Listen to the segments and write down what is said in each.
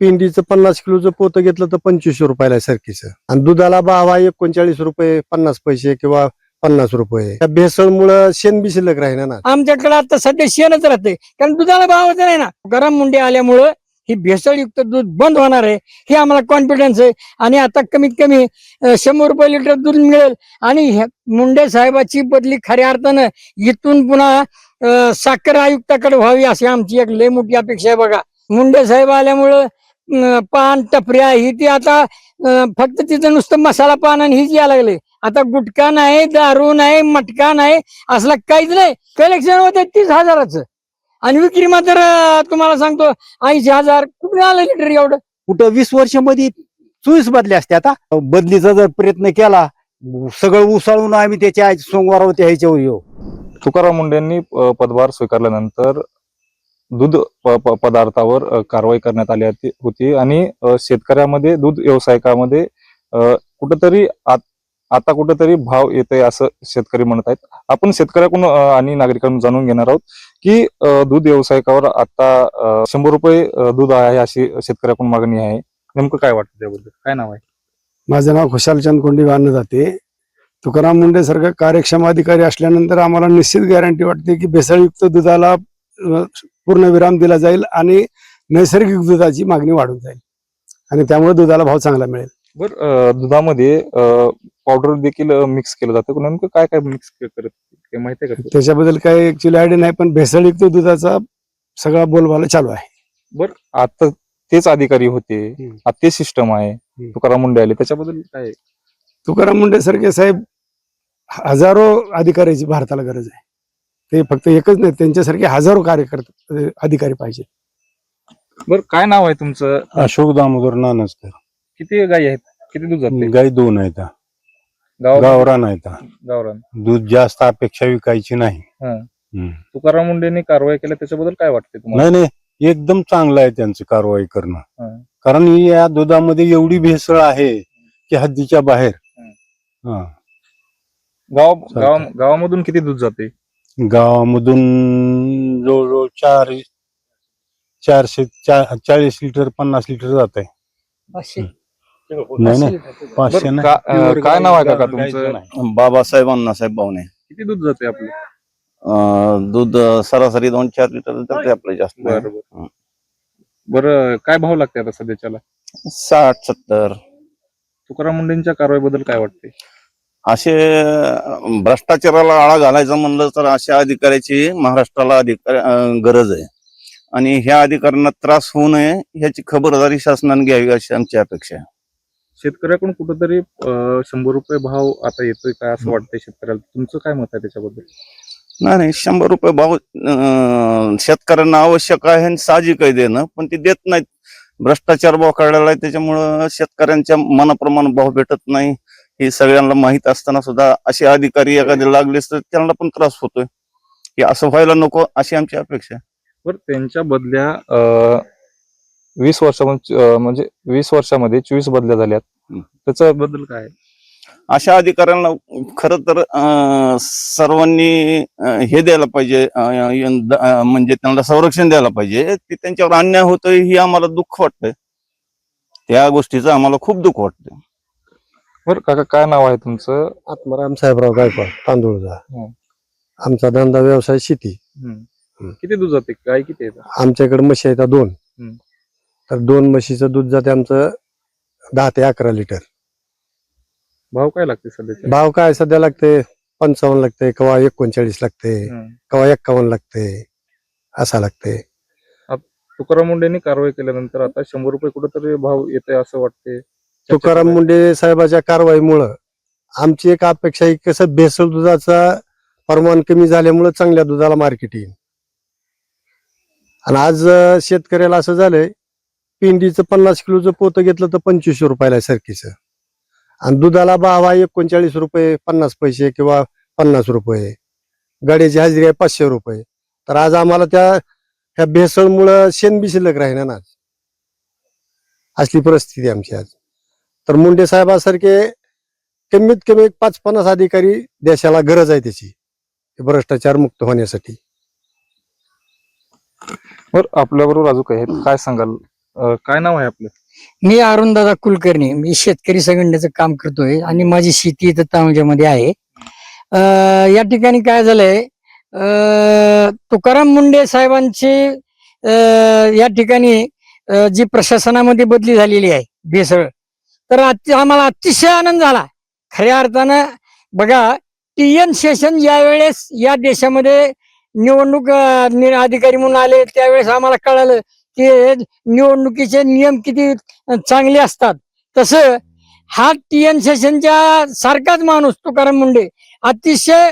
पिंडीचं 50 किलोचं पोतं घेतलं तर 2500 रुपयाला आहे सरकीचं. आणि दुधाला भाव आहे 39 रुपये 50 पैसे किंवा 50 रुपये. त्या भेसळमुळं शेण बी शिल्लक राहीना ना. आमच्याकडे आता सध्या शेणच राहते, कारण दुधाला भावच नाही ना. गरम मुंडे आल्यामुळं ही भेसळयुक्त दूध बंद होणार आहे हे आम्हाला कॉन्फिडन्स आहे. आणि आता कमीत कमी 100 रुपये लिटर दूध मिळेल. आणि मुंडे साहेबाची बदली खऱ्या अर्थानं इथून पुन्हा साखर आयुक्ताकडे व्हावी अशी आमची एक लय मोठी अपेक्षा आहे. बघा, मुंडे साहेब आल्यामुळं पान टपऱ्या ही ती आता फक्त तिथं नुसतं मसाला पान आणि हीच यायला लागले. आता गुटखा नाही, दारू नाही, मटका नाही, असला काहीच नाही. कलेक्शन होते 30,000च आणि विक्री मात्र तुम्हाला सांगतो 80,000. कुठे आलं लिटर एवढं? कुठं 20 वर्षामध्ये 24 बदली असते. आता बदलीचा जर प्रयत्न केला, सगळं उसाळून आम्ही त्याच्या सोमवार ह्याच्यावर येऊ. तुकाराम मुंडेंनी पदभार स्वीकारल्यानंतर दूध पदार्थावर कारवाई करण्यात आली होती आणि शेतकऱ्यामध्ये, दूध व्यावसायिकामध्ये कुठंतरी आता कुठंतरी भाव येतोय असं शेतकरी म्हणत आहेत. आपण शेतकऱ्याकडून आणि नागरिकांकडून जाणून घेणार आहोत की दूध व्यावसायिकावर आता 100 रुपये दूध आहे अशी शेतकऱ्याकडून मागणी आहे. नेमकं काय वाटतं त्याबद्दल? काय नाव आहे? माझं नाव खुशालचंद कोंडी वाहन जाते. तुकाराम मुंडे सारखा कार्यक्षम अधिकारी असल्यानंतर आम्हाला निश्चित गॅरंटी वाटते की भेसळयुक्त दुधाला पूर्ण विराम दिला जाईल आणि नैसर्गिक दुधाची मागणी वाढून जाईल आणि त्यामुळे दुधाला भाव चांगला मिळेल. बरं, दुधामध्ये पावडर देखील मिक्स केलं जातं. नेमकं काय काय मिक्स करत ते माहिती आहे का? त्याच्याबद्दल काही ऍक्च्युअली आयडिया नाही, पण भेसळयुक्त दुधाचा सगळा बोलबाला चालू आहे. बरं, आता तेच अधिकारी होते, आता ते सिस्टम आहे, तुकाराम मुंडे आले, त्याच्याबद्दल काय? तुकाराम मुंडे सारखे साहेब हजारो अधिकाऱ्याची भारताला गरज आहे. ते फक्त एकच नाही, त्यांच्यासारखे हजारो कार्यकर्ते अधिकारी पाहिजे. बरं, काय नाव आहे तुमचं? अशोक दामोदर नानसकर. किती गायी आहेत? किती दूध जाते? गाई 2 आहेत. गावरान आहेत. गावरान. दूध जास्त अपेक्षा विकायची नाही. तुकाराम मुंडेंनी कारवाई केल्या त्याच्याबद्दल काय वाटते तुम्हाला? नाही नाही, एकदम चांगलं आहे त्यांचं कारवाई करणं. कारण या दुधामध्ये एवढी भेसळ आहे की हद्दीच्या बाहेर. गावामधून किती दूध जाते? गावामधून जवळजवळ 440 लिटर 50 लिटर जात आहे. नाही 500 नाही. काय नाव आहे काका तुमचं? बाबासाहेब अण्णासाहेब बावणे. किती दूध जाते आपलं? दूध सरासरी 2-4 लिटर जाते आपलं जास्त. बरं, काय भाव लागते आता सध्याच्याला? 60-70. तुकाराम मुंडेंच्या कारवाईबद्दल काय वाटते? असे भ्रष्टाचाराला आळा घालायचं म्हणलं तर अशा अधिकाऱ्याची महाराष्ट्राला गरज आहे आणि ह्या अधिकाऱ्यांना त्रास होऊ नये ह्याची खबरदारी शासनाने घ्यावी अशी आमची अपेक्षा आहे. शेतकऱ्याकडून कुठंतरी 100 रुपये भाव आता येतोय काय असं वाटतंय शेतकऱ्याला? तुमचं काय मत आहे त्याच्याबद्दल? नाही 100 रुपये भाव शेतकऱ्यांना आवश्यक आहे आणि साहजिक आहे देणं, पण ते देत नाहीत. भ्रष्टाचार बोकाळलेला आहे, त्याच्यामुळं शेतकऱ्यांच्या मनाप्रमाणे भाव भेटत नाही हे सगळ्यांना माहित असताना सुद्धा असे अधिकारी एखादे लागलेच तर त्यांना पण त्रास होतोय. हे असं व्हायला नको अशी आमची अपेक्षा आहे. बरं, त्यांच्या बदल्या 20 वर्षामध्ये म्हणजे 20 वर्षामध्ये 24 बदल्या झाल्यात, त्याच्याबद्दल काय? अशा अधिकाऱ्यांना खरं तर सर्वांनी हे द्यायला पाहिजे, म्हणजे त्यांना संरक्षण द्यायला पाहिजे. ते त्यांच्यावर अन्याय होतोय ही आम्हाला दुःख वाटतंय. त्या गोष्टीचं आम्हाला खूप दुःख वाटतंय. बरं काका, काय नाव आहे तुमचं? आत्माराम साहेबराव गायकवाड, तांदूळजा. आमचा धंदा व्यवसाय शेती. किती दूध जाते? गाय किती आहेत? आमच्याकडे म्हशी आहेत 2. तर 2 म्हशीचं दूध जाते आमचं 10 ते 11 लिटर. भाव काय लागते सध्या? भाव काय सध्या लागते 55 लागते, केव्हा 39 लागते, केव्हा 51 लागते, असा लागते. तुकाराम मुंडेंनी कारवाई केल्यानंतर आता 100 रुपये कुठेतरी भाव येते असं वाटते. तुकाराम मुंडे साहेबाच्या कारवाईमुळं आमची एक अपेक्षा आहे, कसं भेसळ दुधाचा प्रमाण कमी झाल्यामुळे चांगल्या दुधाला मार्केट येईल. आणि आज शेतकऱ्याला असं झालंय, पिंडीचं 50 किलोचं पोतं घेतलं तर 2500 रुपयाला आहे सरकीचं. आणि दुधाला भाव आहे 39 रुपये 50 पैसे किंवा 50 रुपये. गाड्याची हजेरी आहे 500 रुपये. तर आज आम्हाला त्या भेसळमुळं शेण बी शिल्लक राहीना ना. असली परिस्थिती आमची आज. तर मुंडे साहेबासारखे कमीत कमी 5-50 अधिकारी देशाला गरज आहे त्याची, भ्रष्टाचार मुक्त होण्यासाठी. बरं, आपल्याबरोबर अजून काय सांगाल काय नाव आहे आपलं? मी अरुणदादा कुलकर्णी, मी शेतकरी संघटनेचं काम करतोय आणि माझी शेती इथं तांजामध्ये आहे. या ठिकाणी काय झालंय, तुकाराम मुंडे साहेबांची या ठिकाणी जी प्रशासनामध्ये बदली झालेली आहे भेसळ, तर आम्हाला अतिशय आनंद झाला. खऱ्या अर्थानं बघा, TN शेषन ज्यावेळेस या देशामध्ये निवडणूक अधिकारी म्हणून आले, त्यावेळेस आम्हाला कळालं की निवडणुकीचे नियम किती चांगले असतात. तसं हा TN शेषनच्या सारखाच माणूस तुकाराम मुंडे अतिशय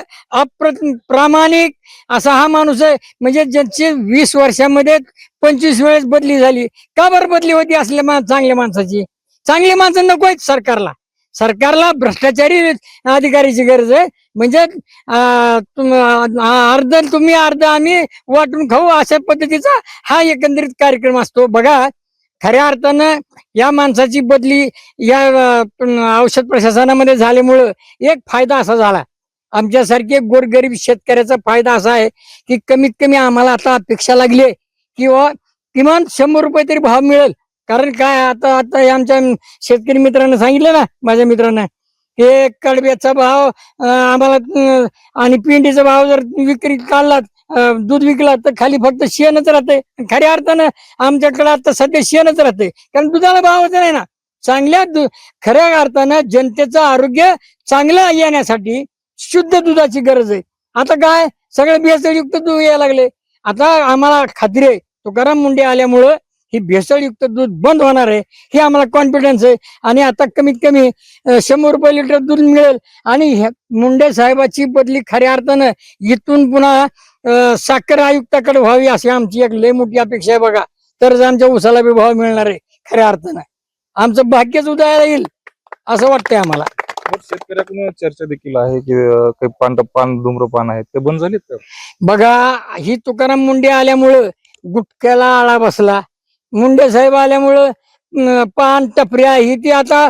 प्रामाणिक असा हा माणूस आहे. म्हणजे ज्यांची 20 वर्षामध्ये 25 वेळेस बदली झाली. का बरं बदली होती असल्या चांगल्या माणसाची? चांगली माणसं नको आहेत सरकारला. सरकारला भ्रष्टाचारी अधिकारीची गरज आहे. म्हणजे अर्ध तुम्ही अर्ध आम्ही वाटून खाऊ अशा पद्धतीचा हा एकंदरीत कार्यक्रम असतो. बघा, खऱ्या अर्थानं या माणसाची बदली या औषध प्रशासनामध्ये झाल्यामुळं एक फायदा असा झाला, आमच्यासारखे गोरगरीब शेतकऱ्याचा फायदा असा आहे की कमीत कमी आम्हाला आता अपेक्षा लागली आहे किंवा किमान 100 रुपये तरी भाव मिळेल. कारण काय, आता आता आमच्या शेतकरी मित्रांना सांगितलं ना, माझ्या मित्रांना, की कडब्याचा भाव आम्हाला आणि पिंडीचा भाव जर विक्री काढला, दूध विकला, तर खाली फक्त शेणच राहते. खऱ्या अर्थानं आमच्याकडे आता सध्या शेणच राहते, कारण दुधाला भावच नाही ना. खऱ्या अर्थानं जनतेचं आरोग्य चांगलं येण्यासाठी शुद्ध दुधाची गरज आहे. आता काय, सगळे भेसळयुक्त दूध यायला लागले. आता आम्हाला खात्री आहे तुकाराम मुंडे आल्यामुळं ही भेसळयुक्त दूध बंद होणार आहे, हे आम्हाला कॉन्फिडन्स आहे. आणि आता कमीत कमी 100 रुपये लिटर दूध मिळेल. आणि मुंडे साहेबाची बदली खऱ्या अर्थानं इथून पुन्हा साखर आयुक्ताकडे व्हावी अशी आमची एक लय मोठी अपेक्षा आहे. बघा, तरच आमच्या उसाला बी भाव मिळणार आहे. खऱ्या अर्थानं आमचं भाग्यच उदयाला येईल असं वाटतंय आम्हाला. शेतकऱ्याकडून चर्चा देखील आहे की काही पान धूम्रपान आहेत ते बंद झालेत का? बघा, ही तुकाराम मुंडे आल्यामुळं गुटख्याला आळा बसला. मुंडे साहेब आल्यामुळं पान टपऱ्या ही ती आता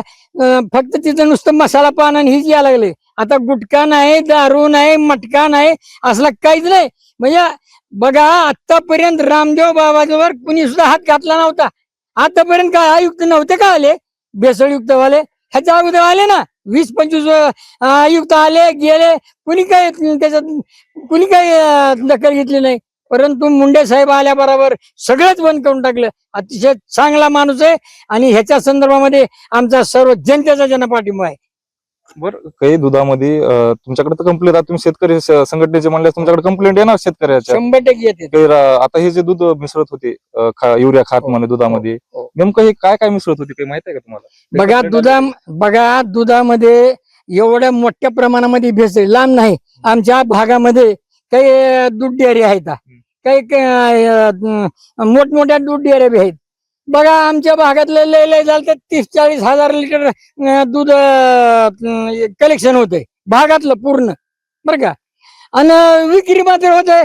फक्त तिथं नुसतं मसाला पान आणि हीच यायला लागले. आता गुटखा नाही, दारू नाही, मटका नाही, असला काहीच नाही. म्हणजे बघा, आतापर्यंत रामदेव बाबाजवळ कुणी सुद्धा हात घातला नव्हता. आतापर्यंत काय आयुक्त नव्हते का आले भेसळयुक्त वाले? ह्याच्या अगोदर आले ना 20-25 आयुक्त आले गेले, कुणी काय दखल घेतली नाही. परंतु मुंडे साहेब आल्याबरोबर सगळंच बंद करून टाकलं. अतिशय चांगला माणूस आहे आणि ह्याच्या संदर्भामध्ये आमचा सर्व जनतेचा जनपाठिंबा आहे. बरं, काही दुधामध्ये तुमच्याकडे तर कंप्लेंट, आता तुम्ही शेतकरी संघटनेचे म्हणल्यास तुमच्याकडे कंप्लेंट येणार शेतकऱ्याच्या? 100% येते. काही आता हे जे दूध मिसळत होते युरिया खात मध्ये दुधामध्ये, नेमकं हे काय काय मिसळत होते काही माहिती आहे का तुम्हाला? बघा, दुधामध्ये एवढ्या मोठ्या प्रमाणामध्ये भेसळ लांब नाही. आमच्या भागामध्ये काही दूध डेअरी आहेत, काही मोठमोठ्या दूध डेअऱ्या बी आहेत. बघा, आमच्या भागातलं लय झालं तर 30-40 हजार लिटर दूध कलेक्शन होते भागातलं पूर्ण, बरं का. आणि विक्री मात्र होते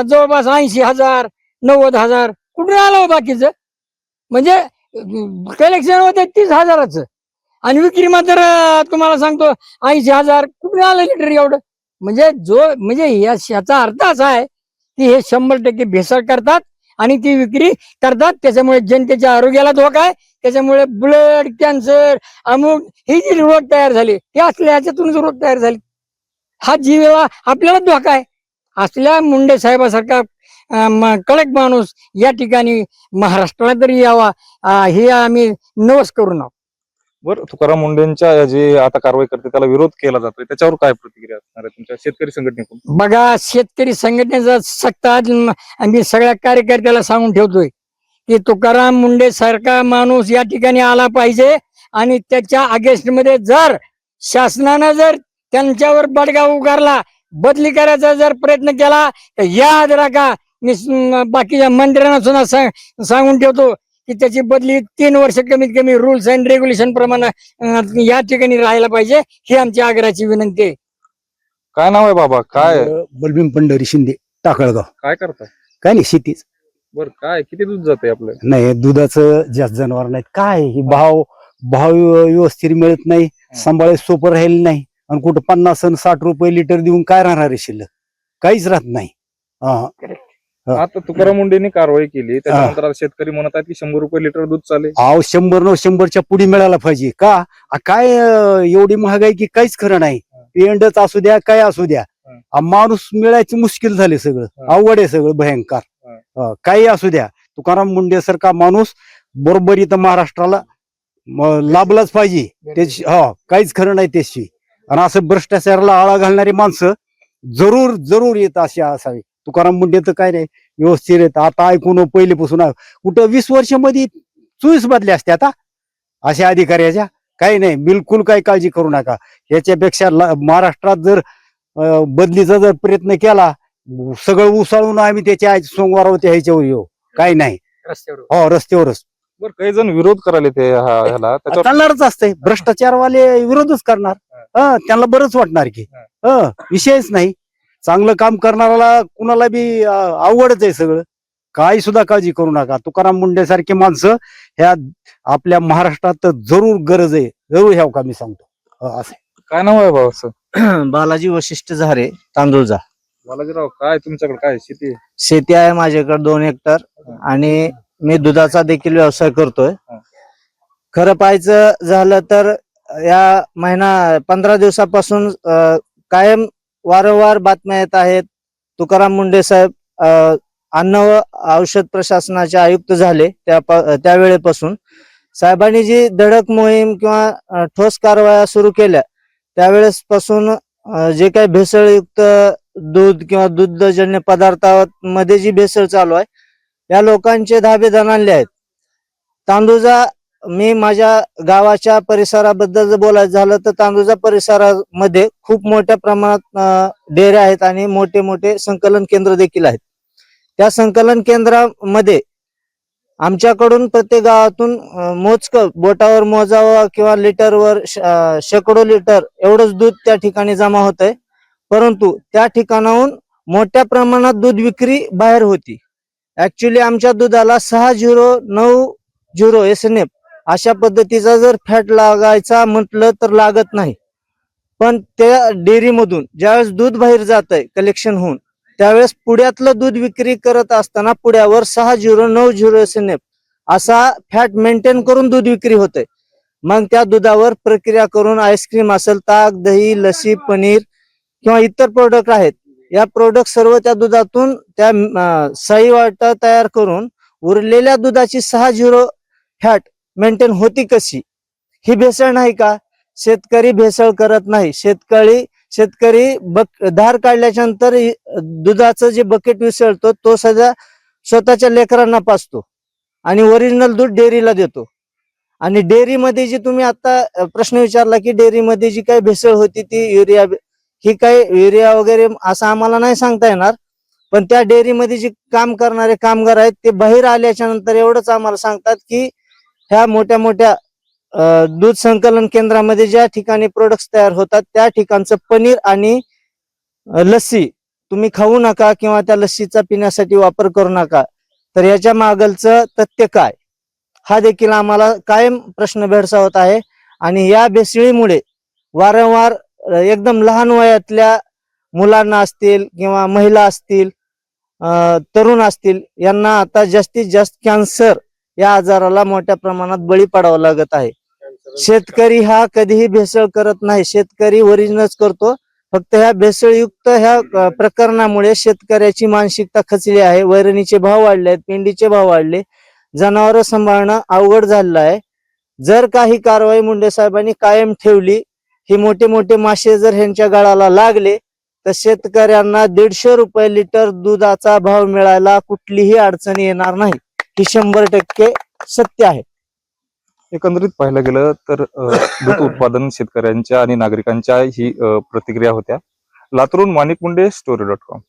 जवळपास 80,000 90,000. कुठून आलं हो बाकीचं? म्हणजे कलेक्शन होते 30,000च आणि विक्री मात्र तुम्हाला सांगतो 80,000. कुठून आलं लिटर एवढं? म्हणजे याचा अर्थ असा आहे की हे 100% भेसळ करतात आणि ती विक्री करतात. त्याच्यामुळे जनतेच्या आरोग्याला धोका आहे. त्याच्यामुळे ब्लड कॅन्सर अमुक ही जी रोग तयार झाले, हे असल्या ह्याच्यातूनच रोग तयार झाले. हा जीवाला आपल्याला धोका आहे. असल्या मुंडे साहेबासारखा कडक माणूस या ठिकाणी महाराष्ट्राला तरी यावा, हे आम्ही नवस करून आहोत. बरं, तुकाराम मुंडेंच्या जे आता कारवाई करते त्याला विरोध केला जातोय, त्याच्यावर काय प्रतिक्रिया असणार आहे तुमच्या शेतकरी संघटनेकडून? बघा, शेतकरी संघटनेचा सक्त आम्ही सगळ्या कार्यकर्त्याला सांगून ठेवतोय की तुकाराम मुंडे सारखा माणूस या ठिकाणी आला पाहिजे. आणि त्याच्या अगेन्स्ट मध्ये जर शासनानं जर त्यांच्यावर बडगा उगारला, बदली करायचा जर प्रयत्न केला, तर याद राखा, मी बाकीच्या मंत्र्यांना सुद्धा सांगून ठेवतो की त्याची बदली 3 वर्ष कमीत कमी रूल्स अँड रेग्युलेशन प्रमाणे या ठिकाणी राहायला पाहिजे, ही आमची आग्रहाची विनंती आहे. काय नाव आहे बाबा? काय बलभीम पंढरी शिंदे, टाकळगाव. काय करताय? काय नाही, शेतीच. बरं, काय किती दूध जाते आपलं? नाही, दुधाचं जास्त जनावर नाहीत. काय ही भाव व्यवस्थित मिळत नाही, सांभाळायला सोपं राहिलं नाही. आणि कुठं 50 आणि 60 रुपये लिटर देऊन काय राहणार आहे शिल्लक? काहीच राहत नाही. आता तुकाराम मुंडेंनी कारवाई केली त्याच्यानंतर आता शेतकरी म्हणत आहेत की 100 रुपये लिटर दूध चालेल. अहो 100 पुढे मिळायला पाहिजे का काय एवढी महागाई की काहीच खरं नाही. पेंडच असू द्या काय असू द्या माणूस मिळायचं मुश्किल झाले सगळं. अवघड आहे सगळं भयंकर. काही असू द्या तुकाराम मुंडे सारखा माणूस बरोबर इथं महाराष्ट्राला लाभलाच पाहिजे. काहीच खरं नाही त्याशी. आणि असं भ्रष्टाचाराला आळा घालणारी माणसं जरूर येत अशी असावी. तुकाराम मुंडे तर काय नाही व्यवस्थित येत. आता ऐकून पहिलेपासून कुठं 20 वर्षामध्ये चोवीस बदल्या असते आता अशा अधिकाऱ्याच्या. काही नाही बिलकुल काही काळजी करू नका. याच्यापेक्षा महाराष्ट्रात जर बदलीचा जर प्रयत्न केला सगळं उसाळून आम्ही त्याच्या सोमवारावरती ह्याच्यावर येऊ. काही नाही रस्त्यावरच. बरं काही जण विरोध करायला ते ह्याला त्याच्यावर चालणारच असतंय. भ्रष्टाचारवाले विरोधच करणार. त्यांना बरंच वाटणार की विषयच नाही. चांगलं काम करणाऱ्याला कुणाला बी अवघडच आहे सगळं. काही सुद्धा काळजी करू नका. तुकाराम मुंडे सारखी माणसं ह्या आपल्या महाराष्ट्रात जरूर गरज आहे. जरूर ह्या का मी सांगतो असं. काय नाव आहे भाऊ? बालाजी वशिष्ठ झारे, तांदूळजा. बालाजीराव काय तुमच्याकडे काय शेती आहे? शेती आहे माझ्याकडे 2 हेक्टर आणि मी दुधाचा देखील व्यवसाय करतोय. खरं पाहायचं झालं तर या 15 दिवसापासून कायम वारंवार बातम्या येत आहेत. तुकाराम मुंडे साहेब अन्न व औषध प्रशासनाचे आयुक्त झाले त्यावेळेपासून साहेबांनी जी धडक मोहीम किंवा ठोस कारवाया सुरू केल्या त्यावेळेस पासून जे काही भेसळयुक्त दूध किंवा दुग्धजन्य पदार्थांमध्ये जी भेसळ चालू आहे या लोकांचे धाबे दणाणले आहेत. तांदूळजा मी माझ्या गावाच्या परिसराबद्दल जर बोलायचं झालं तर तांदूळजा परिसरामध्ये खूप मोठ्या प्रमाणात डेऱ्या आहेत आणि मोठे मोठे संकलन केंद्र देखील आहेत. त्या संकलन केंद्रामध्ये आमच्याकडून प्रत्येक गावातून मोजकं बोटावर मोजावं किंवा लिटरवर शेकडो लिटर एवढंच दूध त्या ठिकाणी जमा होत आहे. परंतु त्या ठिकाणाहून मोठ्या प्रमाणात दूध विक्री बाहेर होती. ऍक्च्युली आमच्या दुधाला 6090 SNF अशा पद्धतीचा जर फॅट लागायचा म्हटलं तर लागत नाही. पण त्या डेअरीमधून ज्यावेळेस दूध बाहेर जात आहे कलेक्शन होऊन त्यावेळेस पुड्यातलं दूध विक्री करत असताना पुड्यावर 6090 SNF असा फॅट मेंटेन करून दूध विक्री होतंय. मग त्या दुधावर प्रक्रिया करून आईस्क्रीम असेल, ताक, दही, लस्सी, पनीर किंवा इतर प्रोडक्ट आहेत या प्रोडक्ट सर्व त्या दुधातून त्या सही वाटा तयार करून उरलेल्या दुधाची 60 फॅट मेंटेन होती कशी? ही भेसळ नाही का? शेतकरी भेसळ करत नाही. शेतकरी धार काढल्याच्या नंतर दुधाचं जे बकेट विसळतो तो सध्या स्वतःच्या लेकरांना पाजतो आणि ओरिजिनल दूध डेअरीला देतो. आणि डेअरीमध्ये जी तुम्ही आता प्रश्न विचारला की डेअरीमध्ये जी काही भेसळ होती ती युरिया वगैरे असं आम्हाला नाही सांगता येणार. पण त्या डेअरीमध्ये जे काम करणारे कामगार आहेत ते बाहेर आल्याच्या नंतर एवढंच आम्हाला सांगतात की ह्या मोठ्या मोठ्या दूध संकलन केंद्रामध्ये ज्या ठिकाणी प्रोडक्ट्स तयार होतात त्या ठिकाणचं पनीर आणि लस्सी तुम्ही खाऊ नका किंवा त्या लस्सीचा पिण्यासाठी वापर करू नका. तर याच्या मागलचं तथ्य काय हा देखील आम्हाला कायम प्रश्न भेडसावत आहे. आणि या भेसळीमुळे वारंवार एकदम लहान वयातल्या मुलांना असतील किंवा महिला असतील तरुण असतील यांना आता जास्तीत जास्त कॅन्सर या आजाराला मोठ्या प्रमाणात बळी पडावं लागत आहे. शेतकरी हा कधीही भेसळ करत नाही. शेतकरी ओरिजिनलच करतो. फक्त ह्या भेसळयुक्त ह्या प्रकरणामुळे शेतकऱ्याची मानसिकता खचली आहे. वैरणीचे भाव वाढले आहेत, पेंडीचे भाव वाढले, जनावर सांभाळणं अवघड झालेलं आहे. जर काही कारवाई मुंडे साहेबांनी कायम ठेवली, ही मोठे मोठे मासे जर ह्यांच्या गळाला लागले तर शेतकऱ्यांना 150 रुपये लिटर दुधाचा भाव मिळायला कुठलीही अडचण येणार नाही. ही 100% सत्य आहे. एकंदरीत पाहायला गेलं तर दूध उत्पादन शेतकऱ्यांच्या आणि नागरिकांच्या ही प्रतिक्रिया होत्या. लातूरून माणिक मुंडे, story.com.